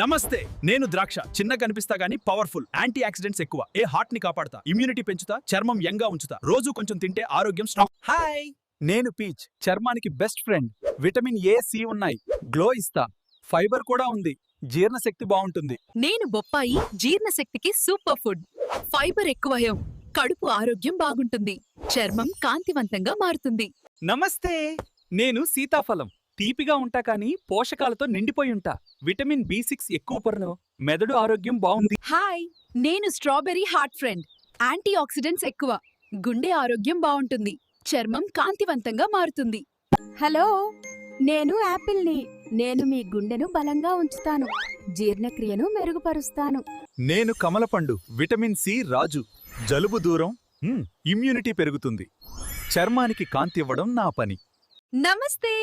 నమస్తే, నేను ద్రాక్ష. చిన్న కనిపిస్తా గానీ పవర్ఫుల్. యాంటీ ఆక్సిడెంట్స్ ఎక్కువ. హార్ట్ ని కాపాడతా, ఇమ్యూనిటీ పెంచుతా, చర్మం యంగా ఉంచుతా. రోజు కొంచెం తింటే ఆరోగ్యం స్ట్రాంగ్. హాయ్, నేను పీచ్. చర్మానికి best friend. Vitamin A, C ఉన్నాయి. గ్లో ఇస్తా. ఫైబర్ కూడా ఉంది. జీర్ణశక్తి బాగుంటుంది. నేను బొప్పాయి. జీర్ణశక్తికి సూపర్ ఫుడ్. ఫైబర్ ఎక్కువయం. కడుపు ఆరోగ్యం బాగుంటుంది. చర్మం కాంతివంతంగా మారుతుంది. నమస్తే, నేను సీతాఫలం. తీపిగా ఉంటా కానీ పోషకాలతో నిండిపోయి ఉంటా. విటమిన్ బి6 ఎక్కువ పొరలో మెదడు ఆరోగ్యం బాగుంది. హాయ్, నేను strawberry heart friend. Antioxidants ఎక్కువ. గుండె ఆరోగ్యం బాగుంటుంది. చర్మం కాంతివంతంగా మారుతుంది. హలో, నేను యాపిల్ని. నేను మీ గుండెను బలంగా ఉంచుతాను. జీర్ణక్రియను మెరుగుపరుస్తాను. నేను కమలపండు. విటమిన్ సి రాజు. జలుబు దూరం, ఇమ్యూనిటీ పెరుగుతుంది. చర్మానికి కాంతి ఇవ్వడం నా పని. నమస్తే,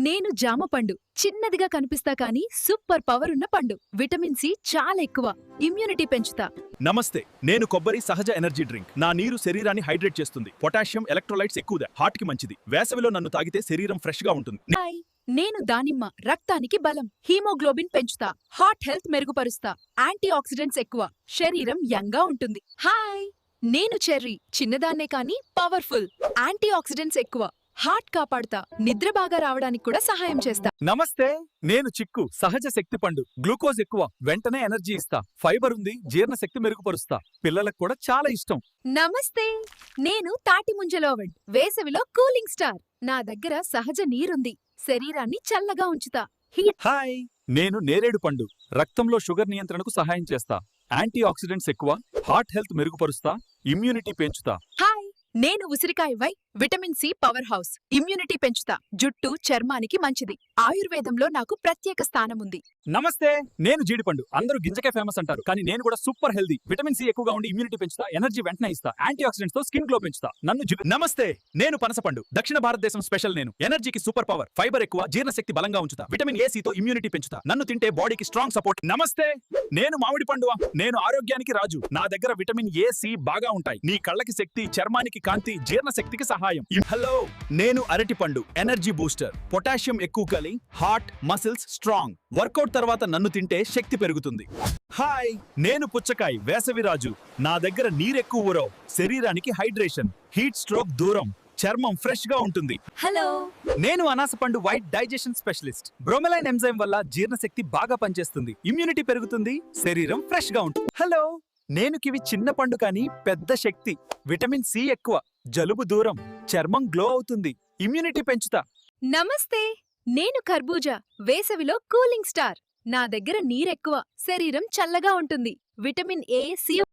నేను జామ పండు. చిన్నదిగా కనిపిస్తా కానీ సూపర్ పవర్ ఉన్న పండు. విటమిన్ సి చాలా ఎక్కువ. ఇమ్యూనిటీ పెంచుతా. నమస్తే, నేను కొబ్బరి సహజ ఎనర్జీ డ్రింక్. నా నీరు శరీరాన్ని హైడ్రేట్ చేస్తుంది. పొటాషియం, ఎలక్ట్రోలైట్స్ ఎక్కువగా. హార్ట్ కి మంచిది. వేసవిలో నన్ను తాగితే శరీరం ఫ్రెష్ గా ఉంటుంది. హాయ్, నేను దానిమ్మ. రక్తానికి బలం. హీమోగ్లోబిన్ పెంచుతా. హార్ట్ హెల్త్ మెరుగుపరుస్తా. యాంటీ ఆక్సిడెంట్స్ ఎక్కువ. శరీరం యంగా ఉంటుంది. హాయ్, నేను చెర్రీ. చిన్నదాన్నే కానీ పవర్ఫుల్. యాంటీ ఆక్సిడెంట్స్ ఎక్కువ. హార్ట్ కాపాడుతా. నిద్ర బాగా రావడానికి కూడా సహాయం చేస్తా. నమస్తే, నేను చిక్కు. సహజ శక్తి పండు. గ్లూకోజ్ ఎక్కువ. వెంటనే ఎనర్జీ ఇస్తా. ఫైబర్ ఉంది. జీర్ణశక్తి మెరుగుపరుస్తా. పిల్లలకు కూడా చాలా ఇష్టం. నమస్తే, నేను తాటి ముంజలోవడ్. వేసవిలో కూలింగ్ స్టార్. నా దగ్గర సహజ నీరుంది. శరీరాన్ని చల్లగా ఉంచుతా. హాయ్, నేను నేరేడు పండు. రక్తంలో షుగర్ నియంత్రణకు సహాయం చేస్తా. యాంటీ ఆక్సిడెంట్స్ ఎక్కువ. హార్ట్ హెల్త్ మెరుగుపరుస్తా. ఇమ్యూనిటీ పెంచుతా. హాయ్, నేను ఉసిరికాయ వై. Vitamin C powerhouse. Immunity పెంచుతా. జుట్టు, చర్మానికి మంచిది. ఆయుర్వేదంలో నాకు ప్రత్యేక స్థానం ఉంది. నమస్తే, నేను జీడిపండు. అందరూ గింజకే ఫేమస్ అంటారు, కానీ నేను కూడా సూపర్ హెల్దీ. విటమిన్ సి ఎక్కువగా ఉండి ఇమ్యూనిటీ పెంచుతా. ఎనర్జీ వెంటనే ఇస్తా. యాంటీ ఆక్సిడెంట్స్ తో స్కిన్ గ్లో పెంచుతా. నమస్తే, నేను పనసపండు. దక్షిణ భారతదేశం స్పెషల్. నేను ఎనర్జీకి సూపర్ పవర్. ఫైబర్ ఎక్కువ. జీర్ణశక్తి బలంగా ఉంచుతా. విటమిన్ ఏ, సి తో ఇమ్యూనిటీ పెంచుతా. నన్ను తింటే బాడీకి స్ట్రాంగ్ సపోర్ట్. నమస్తే, నేను మామిడి పండు. నేను ఆరోగ్యానికి రాజు. నా దగ్గర విటమిన్ ఏ, సి బాగా ఉంటాయి. నీ కళ్ళకి శక్తి, చర్మానికి కాంతి, జీర్ణశక్తికి సహాయం. హలో, నేను అరటి పండు. Energy booster. పొటాషియం ఎక్కువ కలి. Heart, muscles strong. వర్కౌట్ తర్వాత నన్ను తింటే శక్తి పెరుగుతుంది. హాయ్, నేను పుచ్చకాయ. వేసవిరాజు. నా దగ్గర నీరెక్కువ ఊరవ్. శరీరానికి హైడ్రేషన్. హీట్ స్ట్రోక్ దూరం. చర్మం ఫ్రెష్ గా ఉంటుంది. హలో, నేను అనాసపండు వైట్. Digestion specialist. బ్రోమెలైన్ ఎంజైమ్ వల్ల జీర్ణశక్తి బాగా పనిచేస్తుంది. ఇమ్యూనిటీ పెరుగుతుంది. శరీరం ఫ్రెష్ గా ఉంటుంది. హలో, నేను కివి. చిన్న పండు కానీ పెద్ద శక్తి. విటమిన్ సి ఎక్కువ. జలుబు దూరం. చర్మం గ్లో అవుతుంది. ఇమ్యూనిటీ పెంచుతా. నమస్తే, నేను కర్బూజా. వేసవిలో కూలింగ్ స్టార్. నా దగ్గర నీరెక్కువ. శరీరం చల్లగా ఉంటుంది. Vitamin A, C